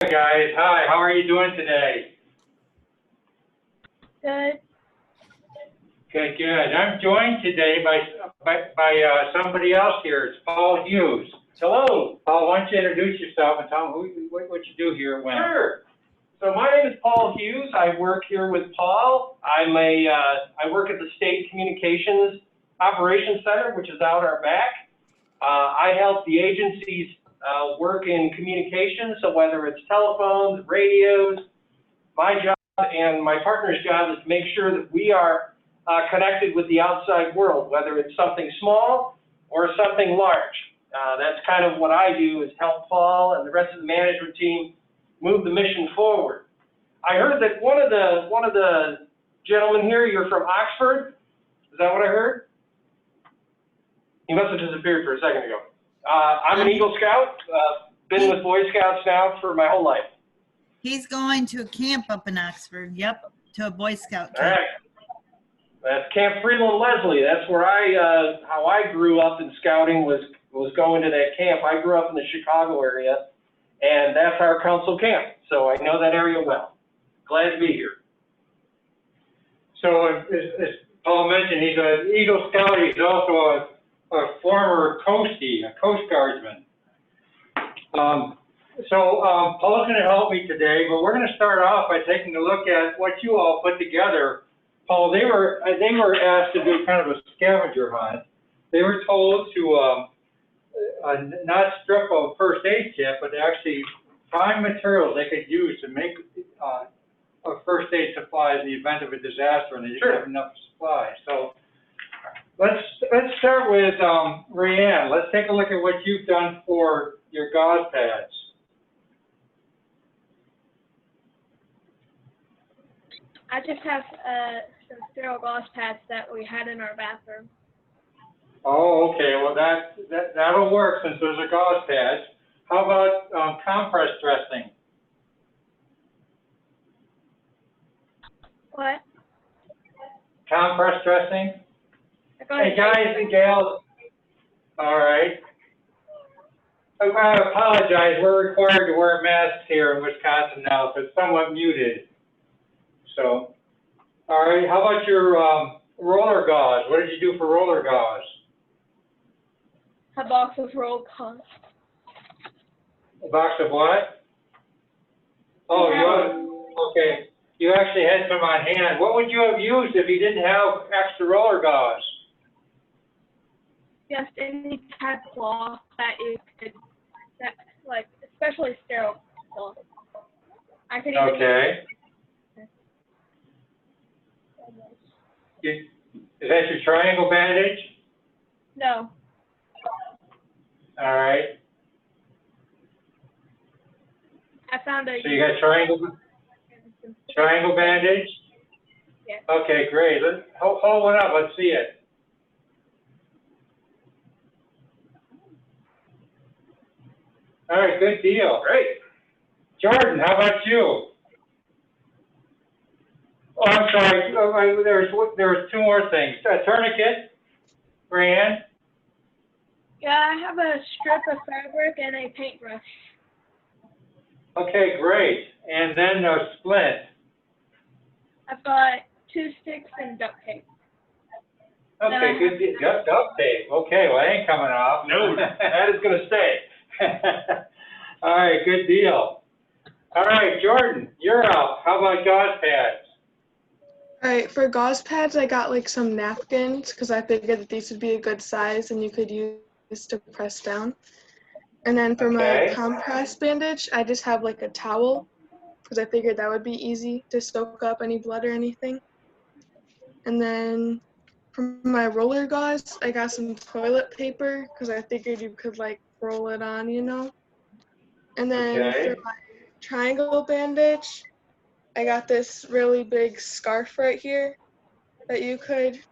Hi guys, hi, how are you doing today? Good. Good, good. I'm joined today by somebody else here. It's Paul Hughes. Hello. Paul, why don't you introduce yourself and tell them what you do here at WIM? Sure. So my name is Paul Hughes. I work here with Paul. I work at the State Communications Operations Center, which is out our back. I help the agencies work in communications, so whether it's telephones, radios, my job and my partner's job is to make sure that we are connected with the outside world, whether it's something small or something large. That's kind of what I do, is help Paul and the rest of the management team move the mission forward. I heard that one of the gentlemen here, you're from Oxford. Is that what I heard? He must have disappeared for a second ago. I'm an Eagle Scout. Been with Boy Scouts now for my whole life. He's going to a camp up in Oxford. Yep, to a Boy Scout All camp. right. That's Camp Freeland Leslie. That's where how I grew up in scouting was going to that camp. I grew up in the Chicago area, and that's our council camp. So I know that area well. Glad to be here. So as Paul mentioned, he's an Eagle Scout. He's also a former Coastie, a Coast Guardsman. Paul's going to help me today, but we're going to start off by taking a look at what you all put together. Paul, they were asked to do kind of a scavenger hunt. They were told to not strip a first aid kit, but to actually find materials they could use to make a first aid supply in the event of a disaster, and they didn't have enough supplies. So let's start with Rayanne. Let's take a look at what you've done for your gauze pads. I just have some sterile gauze pads that we had in our bathroom. Oh, okay. Well, that'll work since there's a gauze pad. How about compress dressing? What? Compress dressing? Hey, Hey guys and gals. All right. I apologize. We're required to wear masks here in Wisconsin now, so it's somewhat muted. So, all right. How about your roller gauze? What did you do for roller gauze? A box of rolled gauze. A box of what? Oh, okay. You actually had some on hand. What would you have used if you didn't have extra roller gauze? Just any type of cloth that you could, like, especially sterile cloth. I could even Okay. Is that your triangle bandage? No. All right. I found a. So you got triangle bandage? Yeah. Okay, great. Let's hold one up. Let's see it. All right, good deal. Great. Jordan, how about you? Oh, I'm sorry. There was two more things. A tourniquet, Rayanne? Yeah, I have a strip of fabric and a paintbrush. Okay, great. And then a splint. I've got 2 sticks and duct tape. Okay, good deal. Duct tape. Okay, well, that ain't coming off. No, that is going to stay. All right, good deal. All right, Jordan, you're up. How about gauze pads? All right, for gauze pads, I got like some napkins because I figured that these would be a good size and you could use to press down. And then for my compress bandage, I just have like a towel because I figured that would be easy to soak up any blood or anything. And then for my roller gauze, I got some toilet paper because I figured you could like roll it on, you know. And then for my triangle bandage, I got this really big scarf right here that you could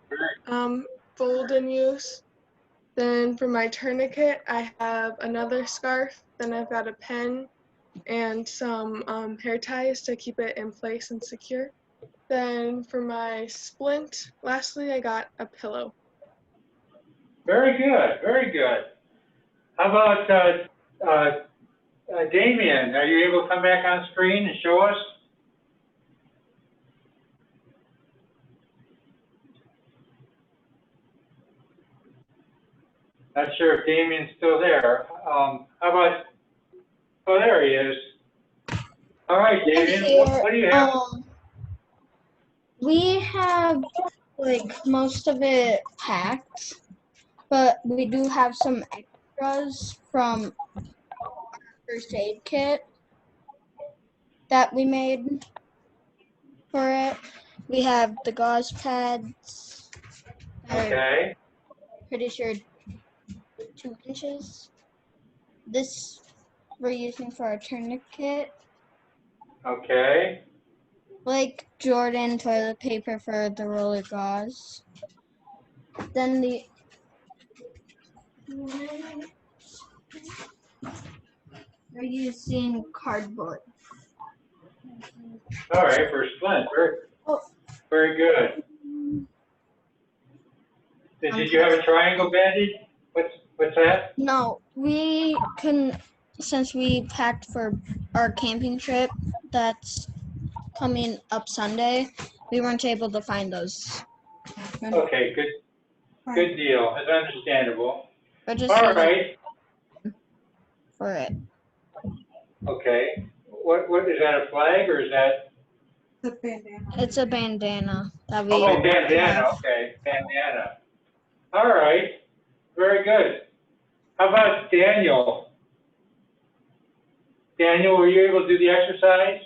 fold and use. Then for my tourniquet, I have another scarf. Then I've got a pen and some hair ties to keep it in place and secure. Then for my splint, lastly, I got a pillow. Very good, very good. How about Damien, are you able to come back on screen and show us? Not sure if Damien's still there. How about, oh, there he is. All right, Damien, what do you have? We have like most of it packed, but we do have some extras from our first aid kit that we made for it. We have the gauze pads. Okay. Pretty sure 2 inches. This we're using for our tourniquet. Okay. Like Jordan toilet paper for the roller gauze. Then we're using cardboard. All right, for splint. Very good. Did you have a triangle bandage? What's that? No, we couldn't, since we packed for our camping trip that's coming up Sunday, we weren't able to find those. Okay, good deal. That's understandable. But just All right. for it. Okay. What is that, a flag or is that? It's a bandana that we Oh, bandana. have. Okay, bandana. All right. Very good. How about Daniel? Daniel, were you able to do the exercise?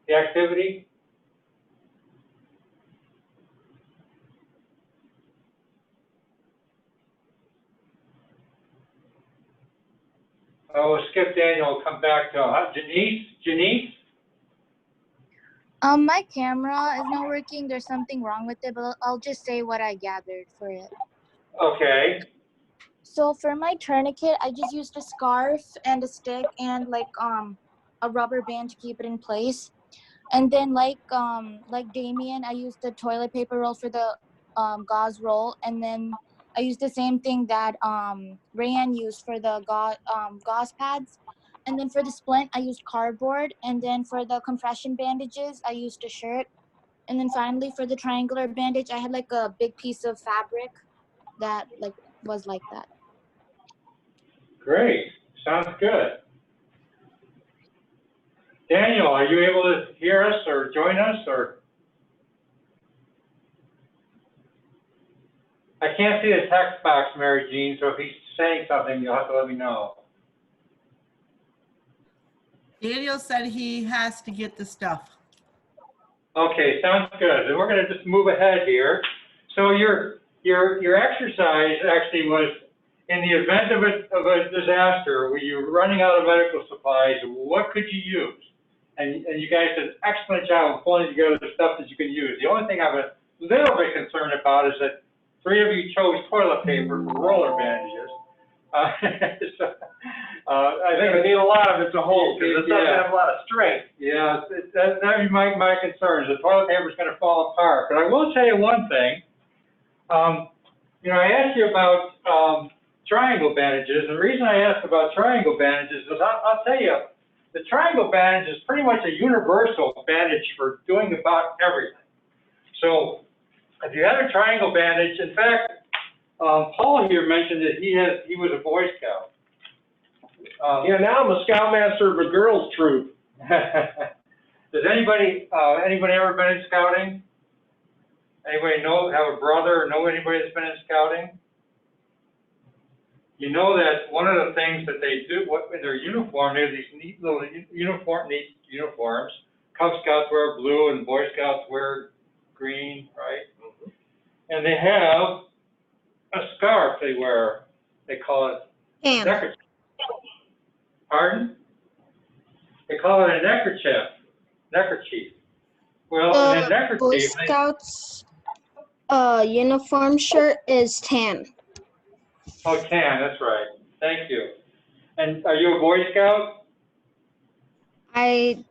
The activity? Oh, we'll skip Daniel, we'll come back to Janice? My camera is not working. There's something wrong with it, but I'll just say what I gathered for it. Okay. So for my tourniquet, I just used a scarf and a stick and like a rubber band to keep it in place. And then like Damien, I used the toilet paper roll for the gauze roll, and then I used the same thing that Rayanne used for the gauze pads. And then for the splint, I used cardboard. And then for the compression bandages, I used a shirt. And then finally for the triangular bandage, I had like a big piece of fabric that like was like that. Great. Sounds good. Daniel, are you able to hear us or join us or? I can't see the text box, Mary Jean, so if he's saying something, you'll have to let me know. Daniel said he has to get the stuff. Okay, sounds good. And we're going to just move ahead here. So your exercise actually was in the event of a disaster where you're running out of medical supplies, what could you use? And you guys did an excellent job of pulling together the stuff that you can use. The only thing I'm a little bit concerned about is that 3 of you chose toilet paper for roller bandages. I think We need a lot of it to hold because it doesn't have a lot of strength. Yeah, that would be my concern. The toilet paper is going to fall apart. But I will tell you one thing. You know, I asked you about triangle bandages, and the reason I asked about triangle bandages is I'll tell you, the triangle bandage is pretty much a universal bandage for doing about everything. So if you have a triangle bandage, in fact, Paul here mentioned that he was a Boy Scout. Yeah, now I'm a scoutmaster of a girls' troop. Does anybody ever been in scouting? Anybody have a brother or know anybody that's been in scouting? You know that one of the things that they do in their uniform, they have these neat little uniforms. Cub Scouts wear blue and Boy Scouts wear green, right? Mm-hmm. And they have a scarf they wear. They call it a neckerchief. Pardon? They call it a neckerchief. Well, in a neckerchief, Boy Scouts uniform shirt is tan. Oh, tan, that's right. Thank you. And are you a Boy Scout? I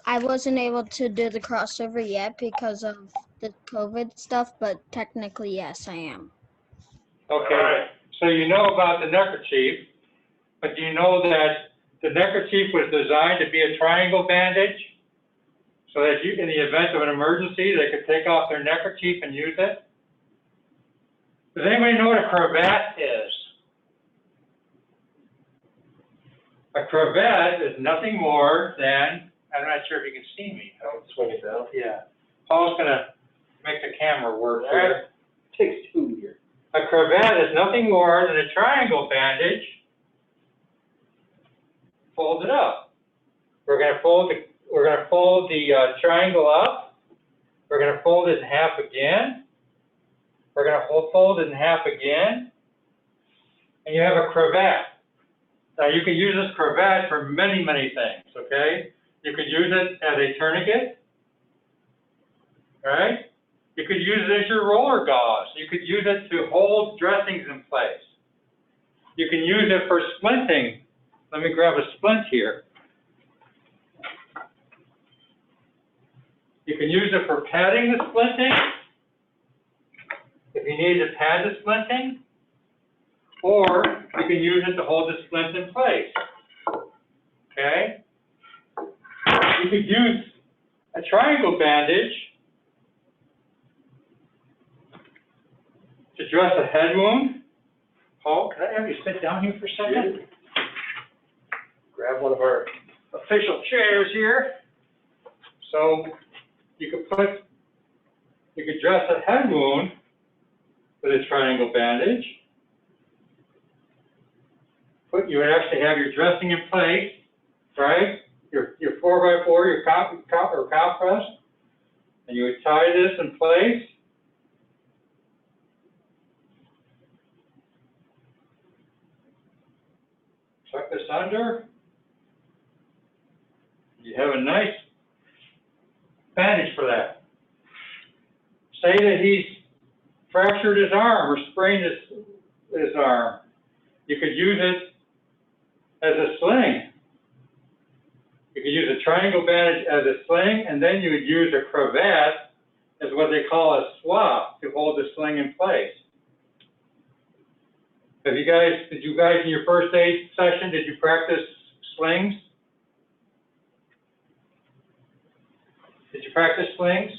wasn't able to do the crossover yet because of the COVID stuff, but technically, yes, I am. Okay, so you know about the neckerchief. but do you know that the neckerchief was designed to be a triangle bandage? So that you, in the event of an emergency, they could take off their neckerchief and use it? Does anybody know what a cravat is? A cravat is nothing more than, I'm not sure if you can see me. I'll swing it down. Yeah. Paul's gonna make the camera work here. Takes two here. A cravat is nothing more than a triangle bandage folded up. We're gonna fold the triangle up. We're gonna fold it in half again. We're gonna fold it in half again. And you have a cravat. Now you can use this cravat for many, many things, okay? You could use it as a tourniquet, right? You could use it as your roller gauze. You could use it to hold dressings in place. You can use it for splinting. Let me grab a splint here. You can use it for padding the splinting, if you need to pad the splinting, or you can use it to hold the splint in place, okay? You could use a triangle bandage to dress a head wound. Paul, can I have you sit down here for a second? Grab one of our Official chairs here. So you could dress a head wound with a triangle bandage. You would actually have your dressing in place, right? Your 4x4, your compress, and you would tie this in place. Tuck this under. You have a nice bandage for that. Say that he's fractured his arm or sprained his arm. You could use it as a sling. You could use a triangle bandage as a sling, and then you would use a cravat as what they call a swab to hold the sling in place. Did you guys in your first aid session, did you practice slings? Did you practice slings?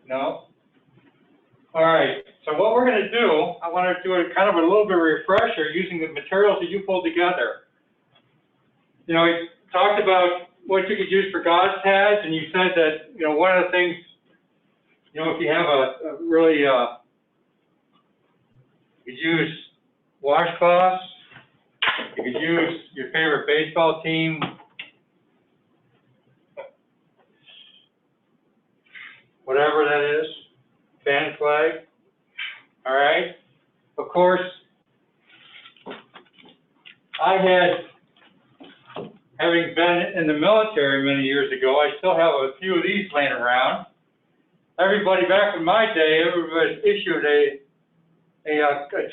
No? All right, so what we're going to do, I want to do a kind of a little bit of a refresher using the materials that you pulled together. You know, we talked about what you could use for gauze pads, and you said that, you know, one of the things, you know, if you have a really, you could use washcloths, you could use your favorite baseball team, whatever that is, fan flag, all right? Of course, having been in the military many years ago, I still have a few of these laying around. Everybody back in my day, everybody issued a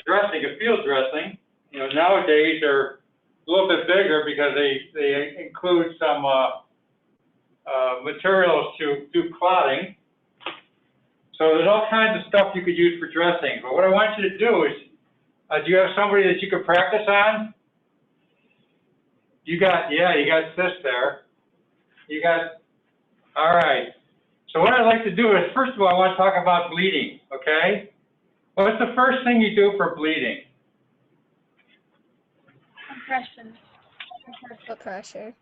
dressing, a field dressing. You know, nowadays they're a little bit bigger because they include some materials to do clotting. So there's all kinds of stuff you could use for dressing. But what I want you to do is, do you have somebody that you could practice on? You got sis there. All right. So what I'd like to do is, first of all, I want to talk about bleeding, okay? What's the first thing you do for bleeding? Compression. Pressure.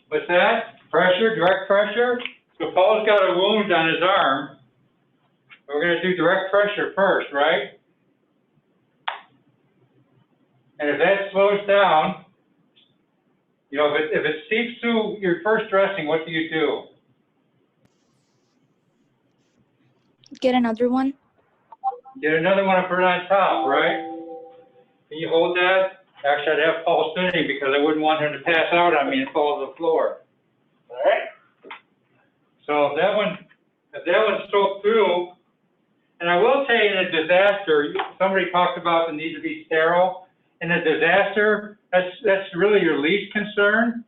What's that? Pressure, direct pressure? So Paul's got a wound on his arm. We're going to do direct pressure first, right? And if that slows down, you know, if it seeps through your first dressing, what do you do? Get another one. Get another one and put it on top, right? Can you hold that? Actually, I'd have Paul sitting because I wouldn't want him to pass out on me and fall to the floor. All right? So if that one soaked through, and I will tell you in a disaster, somebody talked about the need to be sterile. In a disaster, that's really your least concern.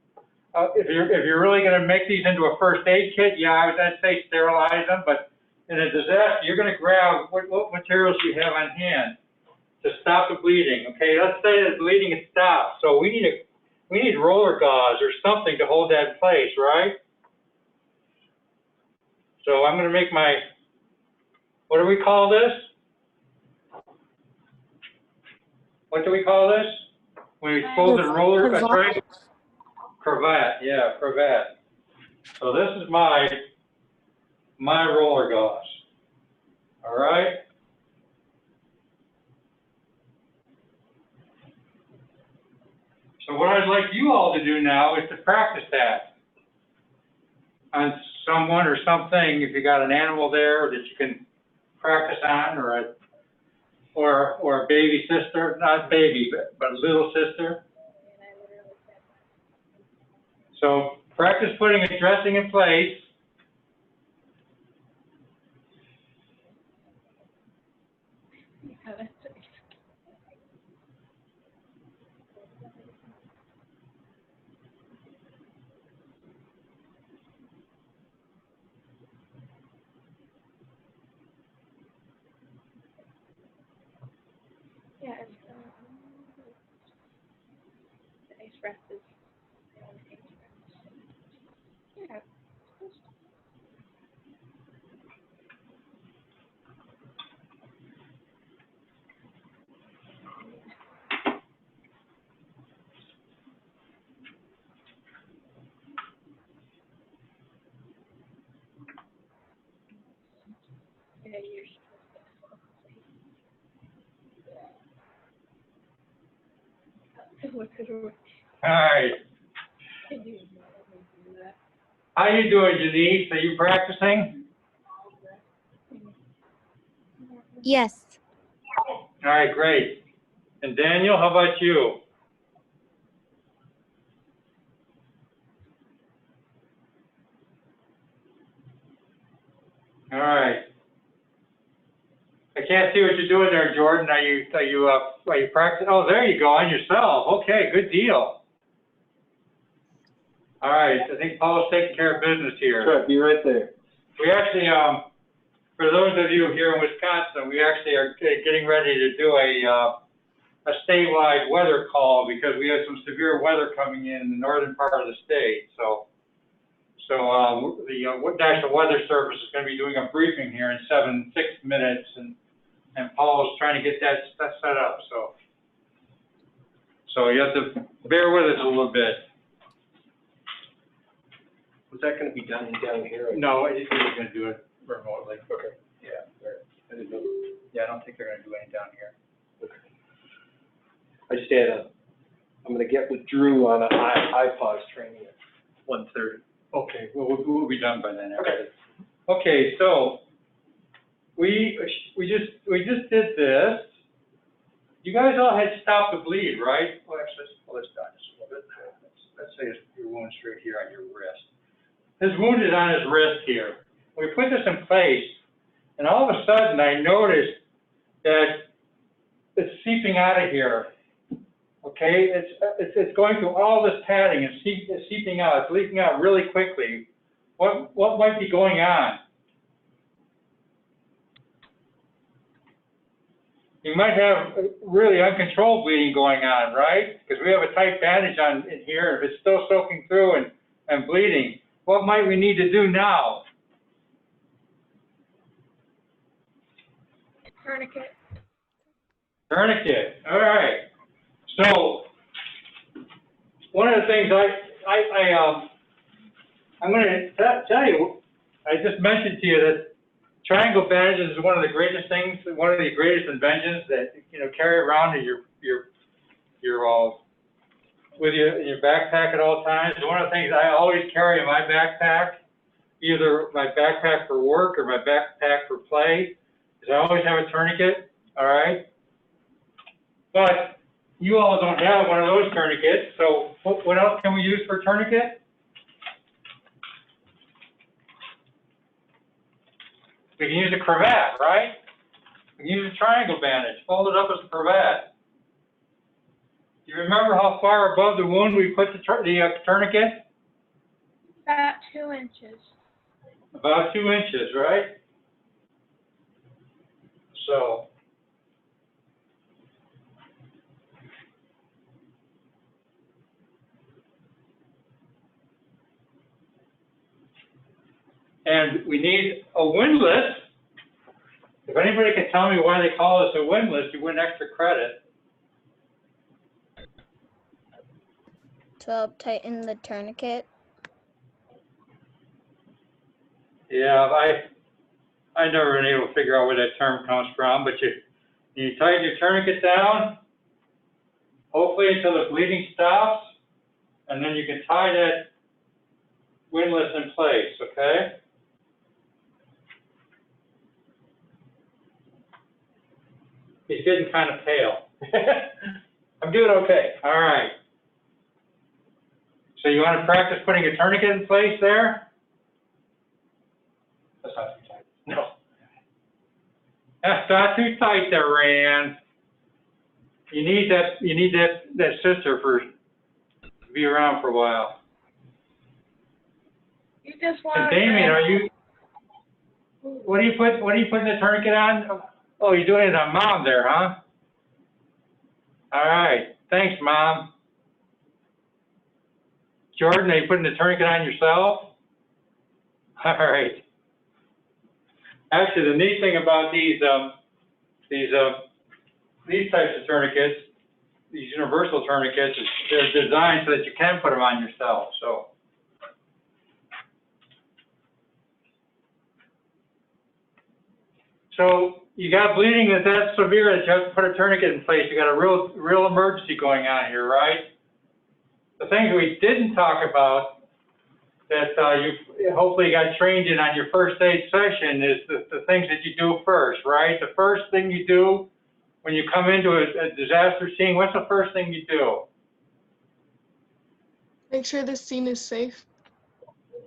If you're really going to make these into a first aid kit, yeah, I'd say sterilize them. But in a disaster, you're going to grab what materials you have on hand. to stop the bleeding. Okay, let's say the bleeding has stopped. So we need roller gauze or something to hold that in place, right? So I'm going to make my, what do we call this? What do we call this? When we fold the roller, a triangle? Cravat, yeah, cravat. So this is my roller gauze. All right? So what I'd like you all to do now is to practice that on someone or something. If you got an animal there that you can practice on, or a baby sister, not baby, but a little sister. So practice putting a dressing in place. Yeah, it's, the ice rest is the only ice rest. Yeah. Yeah, you're supposed to. All right. How you doing, Denise? Are you practicing? Yes. All right, great. And Daniel, how about you? All right. I can't see what you're doing there, Jordan. Are you practicing? Oh, there you go, on yourself. Okay, good deal. All right, I think Paul's taking care of business here. Sure, be right there. We actually, for those of you here in Wisconsin, we actually are getting ready to do a statewide weather call because we have some severe weather coming in the northern part of the state. So the National Weather Service is going to be doing a briefing here in 6 minutes, and Paul is trying to get that set up. So you have to bear with us a little bit. Was that going to be done down here? No, I think we're going to do it remotely. Okay. Yeah. I didn't know. Yeah, I don't think they're going to do any down here. Okay. I just I'm going to get with Drew on an iPause training at 1:30. Okay, well, we'll be done by then. Okay. Okay, so we just did this. You guys all had stopped the bleed, right? Well, actually, let's pull this down just a little bit. Let's say your wound's straight here on your wrist. His wound is on his wrist here. We put this in place, and all of a sudden I noticed that it's seeping out of here. Okay, it's going through all this padding and it's seeping out. It's leaking out really quickly. What might be going on? You might have really uncontrolled bleeding going on, right? Because we have a tight bandage on in here. If it's still soaking through and bleeding, what might we need to do now? Tourniquet. Tourniquet. All right. So one of the things I'm going to tell you, I just mentioned to you that triangle bandages is one of the greatest things, one of the greatest inventions that carry around in your with you in your backpack at all times. One of the things I always carry in my backpack, either my backpack for work or my backpack for play, is I always have a tourniquet. All right, but you all don't have one of those tourniquets. So what else can we use for a tourniquet? We can use a cravat, right? We can use a triangle bandage, fold it up as a cravat. Do you remember how far above the wound we put the tourniquet? About 2 inches. About 2 inches, right? So And we need a windlass. If anybody can tell me why they call this a windlass, you win extra credit. To help tighten the tourniquet. Yeah, I never been able to figure out where that term comes from, but you tighten your tourniquet down, hopefully until the bleeding stops, and then you can tie that windlass in place, okay? He's getting kind of pale. I'm doing okay. All right. So you want to practice putting a tourniquet in place there? That's not too tight. No. That's not too tight there, Rayanne. You need that sister to be around for a while. You just want And Damien, what are you putting the tourniquet on? Oh, you're doing it on Mom there, huh? All right. Thanks, Mom. Jordan, are you putting the tourniquet on yourself? All right. Actually, the neat thing about these types of tourniquets, these universal tourniquets, is they're designed so that you can put them on yourself. So you got bleeding that's severe that you have to put a tourniquet in place. You got a real emergency going on here, right? The things we didn't talk about that you hopefully got trained in on your first aid session is the things that you do first, right? The first thing you do when you come into a disaster scene, what's the first thing you do? Make sure the scene is safe.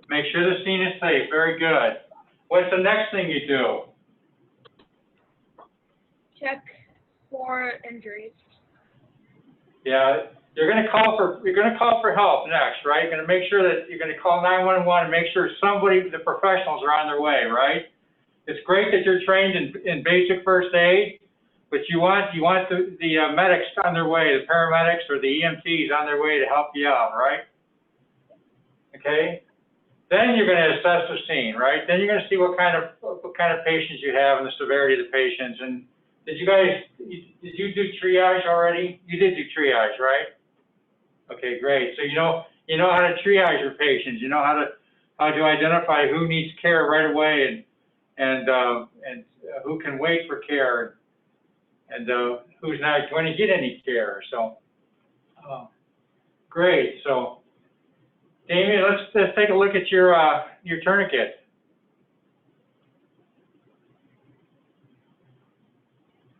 Make sure the scene is safe. Very good. What's the next thing you do? check for injuries. Yeah, you're going to call for help next, right? You're going to make sure that you're going to call 911 and make sure the professionals are on their way, right? It's great that you're trained in basic first aid, but you want the medics on their way, the paramedics or the EMTs on their way to help you out, right? Okay. Then you're going to assess the scene, right? Then you're going to see what kind of patients you have and the severity of the patients. And did you do triage already? You did do triage, right? Okay, great. So you know how to triage your patients. You know how to identify who needs care right away and who can wait for care and who's not going to get any care. So great. So Damien, let's take a look at your tourniquet.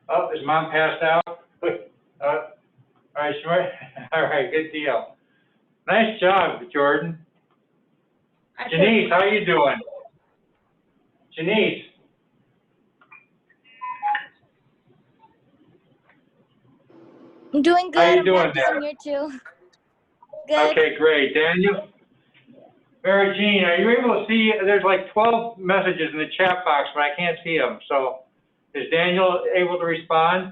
Oh, is Mom passed out? All right, sure. All right, good deal. Nice job, Jordan. Janice, how you doing? Janice. I'm doing good. How you I'm doing practicing there? here too. Good. Okay, great. Daniel? Mary Jean, are you able to see, there's like 12 messages in the chat box, but I can't see them. So is Daniel able to respond?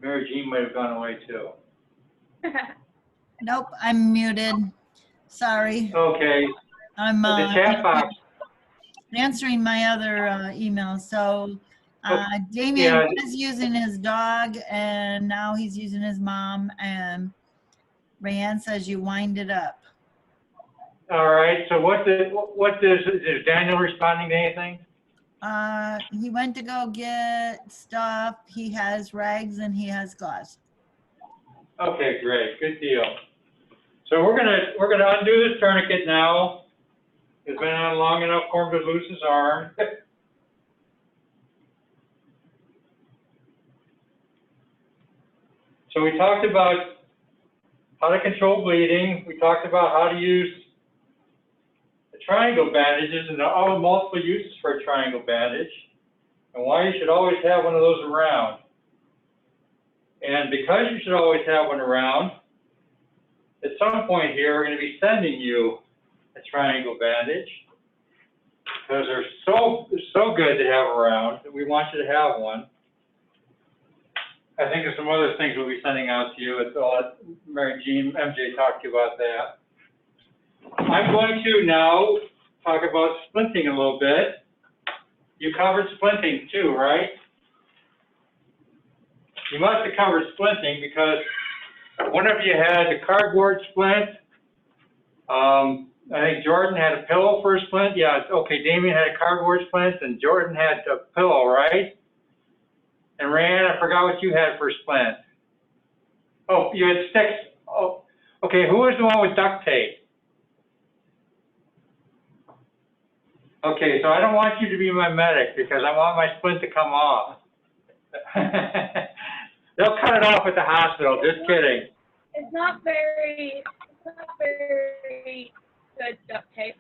Mary Jean might have gone away too. Nope, I'm muted. Sorry. Okay. I'm The chat box. answering my other email. So Damien Yeah. was using his dog and now he's using his mom, and Rayanne says you wind it up. All right. So is Daniel responding to anything? He went to go get stuff. He has rags and he has gauze. Okay, great. Good deal. So we're gonna undo this tourniquet now. It's been on long enough for him to lose his arm. So we talked about how to control bleeding. We talked about how to use the triangle bandages and all the multiple uses for a triangle bandage and why you should always have one of those around. And because you should always have one around, at some point here, we're going to be sending you a triangle bandage because they're so good to have around that we want you to have one. I think there's some other things we'll be sending out to you. I'll let Mary Jean, MJ talk to you about that. I'm going to now talk about splinting a little bit. You covered splinting too, right? You must have covered splinting because one of you had the cardboard splint. I think Jordan had a pillow for a splint. Yeah, okay, Damien had a cardboard splint and Jordan had a pillow, right? And Rand, I forgot what you had for a splint. Oh, you had sticks. Oh, okay, who was the one with duct tape? Okay, so I don't want you to be my medic because I want my splint to come off. They'll cut it off at the hospital, just kidding. It's not very good duct tape.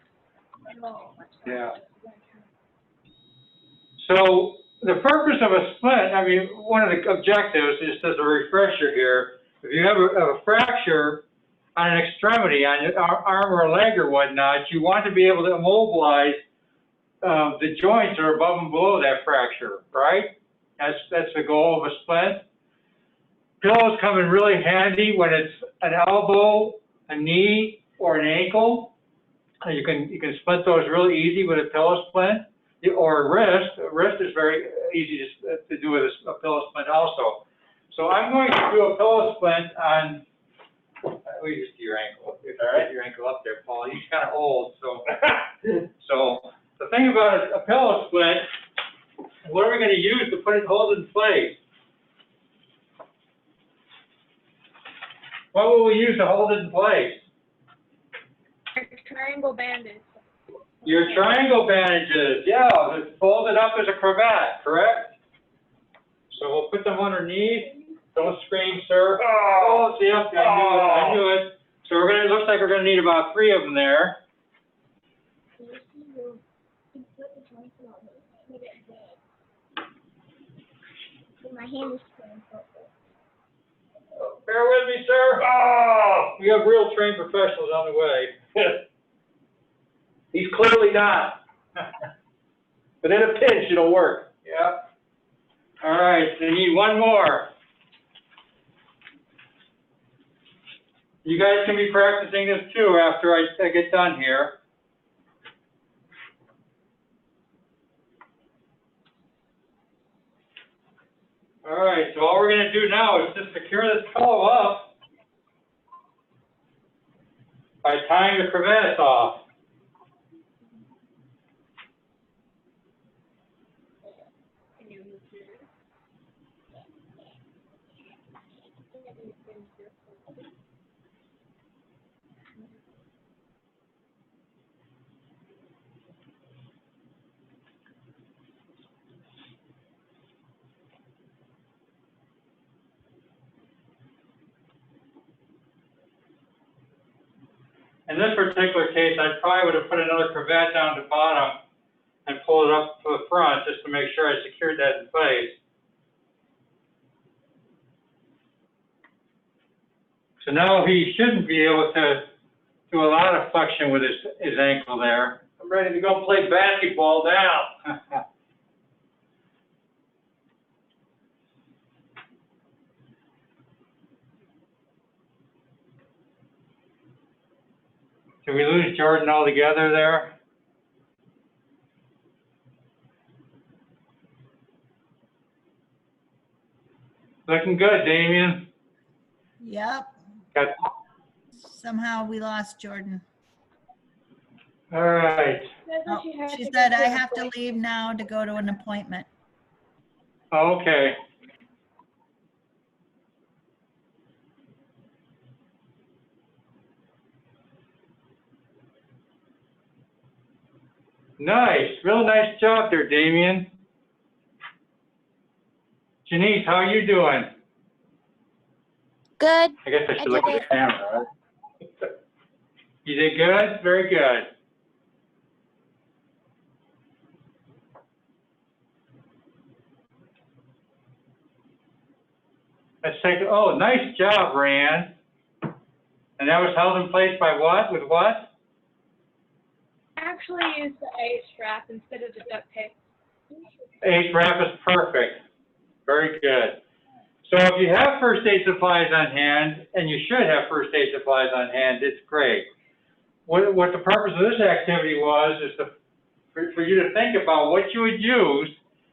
Yeah. So the purpose of a splint, I mean, one of the objectives is just a refresher here. If you have a fracture on an extremity, on your arm or leg or whatnot, you want to be able to immobilize the joints are above and below that fracture, right? That's the goal of a splint. Pillows come in really handy when it's an elbow, a knee, or an ankle. You can splint those really easy with a pillow splint, or a wrist. A wrist is very easy to do with a pillow splint also. So I'm going to do a pillow splint on. We just do your ankle. If I get your ankle up there, Paul, he's kind of old, so. So the thing about a pillow splint, what are we going to use to hold it in place? What will we use to hold it in place? Triangle bandage. Your triangle bandages, yeah, it's folded up as a cravat, correct? So we'll put them underneath. Don't scream, sir. Oh, see, yep, I knew it. So looks like we're gonna need about 3 of them there. My hand is Bear with me, sir. Oh, we have real trained professionals on the way. He's clearly not. But in a pinch, it'll work. Yeah. All right, so you need one more. You guys can be practicing this too after I get done here. All right, so all we're going to do now is just secure this pillow up by tying the cravats off. In this particular case, I probably would have put another cravat down the bottom and pulled it up to the front just to make sure I secured that in place. So now he shouldn't be able to do a lot of flexion with his ankle there. I'm ready to go play basketball now. Did we lose Jordan altogether there? Looking good, Damien. Yep. Got. Somehow we lost Jordan. All right. Oh, she said, I have to leave now to go to an appointment. Okay. Nice, real nice job there, Damien. Janice, how are you doing? Good. I guess I should look did at the camera, right? You did good? Very good. Let's take, oh, nice job, Rand. And that was held in place by what? With what? Actually use the A strap instead of the duct tape. A strap is perfect. Very good. So if you have first aid supplies on hand, and you should have first aid supplies on hand, it's great. What the purpose of this activity was is for you to think about what you would use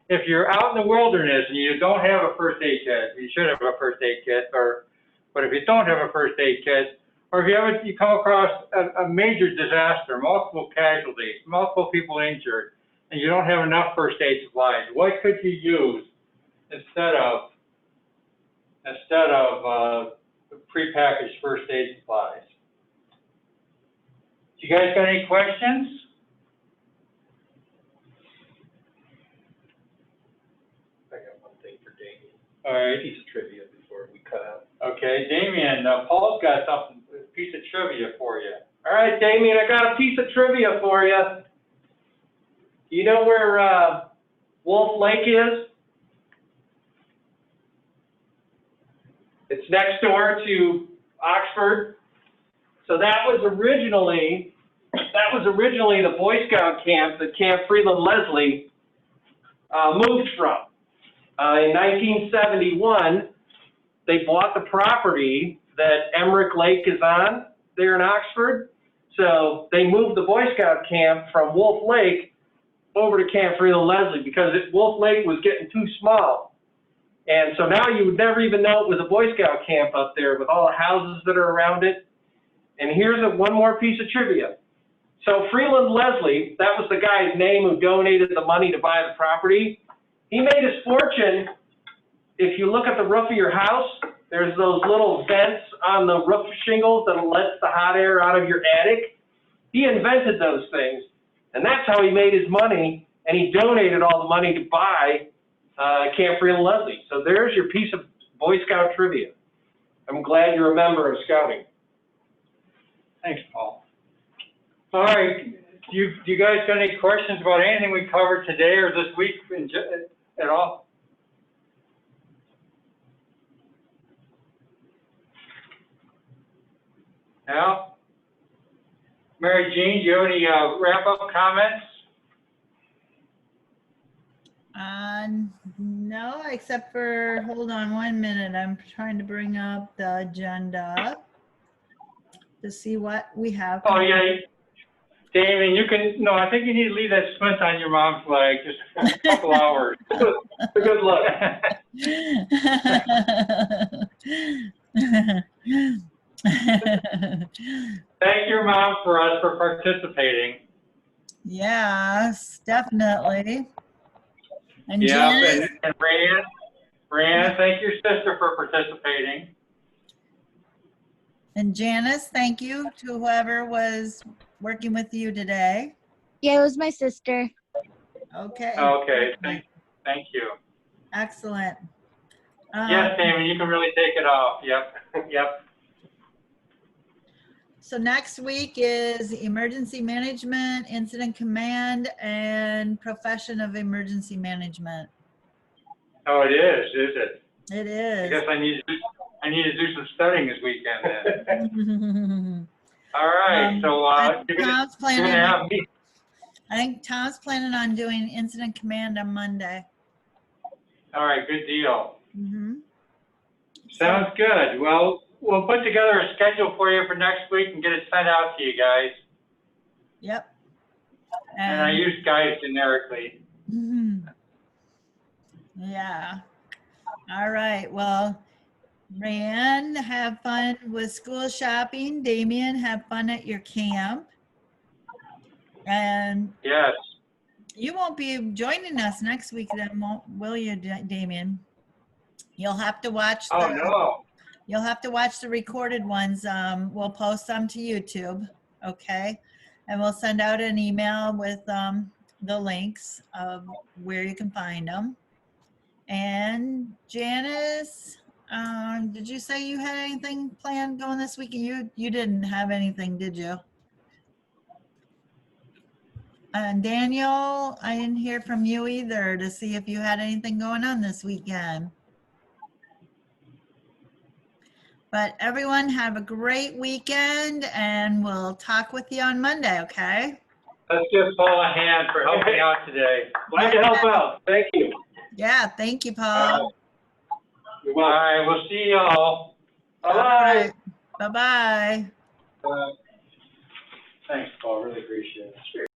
if you're out in the wilderness and you don't have a first aid kit. You should have a first aid kit, but if you don't have a first aid kit, or if you come across a major disaster, multiple casualties, multiple people injured, and you don't have enough first aid supplies, what could you use instead of prepackaged first aid supplies? You guys got any questions? I got one thing for Damien. All right. Piece of trivia before we cut out. Okay, Damien, Paul's got a piece of trivia for you. All right, Damien, I got a piece of trivia for you. You know where Wolf Lake is? It's next door to Oxford. So that was originally the Boy Scout camp that Camp Freeland Leslie moved from. In 1971, they bought the property that Emmerich Lake is on there in Oxford. So they moved the Boy Scout camp from Wolf Lake over to Camp Freeland Leslie because Wolf Lake was getting too small. And so now you would never even know it was a Boy Scout camp up there with all the houses that are around it. And here's one more piece of trivia. So Freeland Leslie, that was the guy's name who donated the money to buy the property. He made his fortune. If you look at the roof of your house, there's those little vents on the roof shingles that lets the hot air out of your attic. He invented those things, and that's how he made his money, and he donated all the money to buy Camp Freeland Leslie. So there's your piece of Boy Scout trivia. I'm glad you're a member of Scouting. Thanks, Paul. All right, do you guys got any questions about anything we covered today or this week at all? Al? Mary Jean, do you have any wrap-up comments? No, except for, hold on 1 minute. I'm trying to bring up the agenda to see what we have. Oh, yeah. Damien, no, I think you need to leave that splint on your mom's leg just for a couple hours. Good luck. Thank your mom for participating. Yes, definitely. And yeah, Janice, and Rand, thank your sister for participating. And Janice, thank you to whoever was working with you today. Yeah, it was my sister. Okay. Okay, thank you. Excellent. Yes, Damon, you can really take it off. Yep, yep. So next week is emergency management, incident command, and profession of emergency management. Oh, it is it? It is. I guess I need to do some studying this weekend then. All right, so I think Tom's planning on doing incident command on Monday. All right, good deal. Mm-hmm. Sounds good. Well, we'll put together a schedule for you for next week and get it sent out to you guys. Yep. And I use guys generically. Mm-hmm. Yeah. All right. Well, Rand, have fun with school shopping. Damien, have fun at your camp. And yes, you won't be joining us next week then, will you, Damien? You'll have to watch You'll have to watch the recorded ones. We'll post them to YouTube, okay? And we'll send out an email with the links of where you can find them. And Janice, did you say you had anything planned going this weekend? You didn't have anything, did you? And Daniel, I didn't hear from you either to see if you had anything going on this weekend. But everyone have a great weekend, and we'll talk with you on Monday, okay? Let's give Paul a hand for helping out today. Glad to help out. Thank you. Yeah, thank you, Paul. You're All right, we'll see y'all. All Bye-bye. right. Bye-bye. Thanks, Paul, really appreciate it.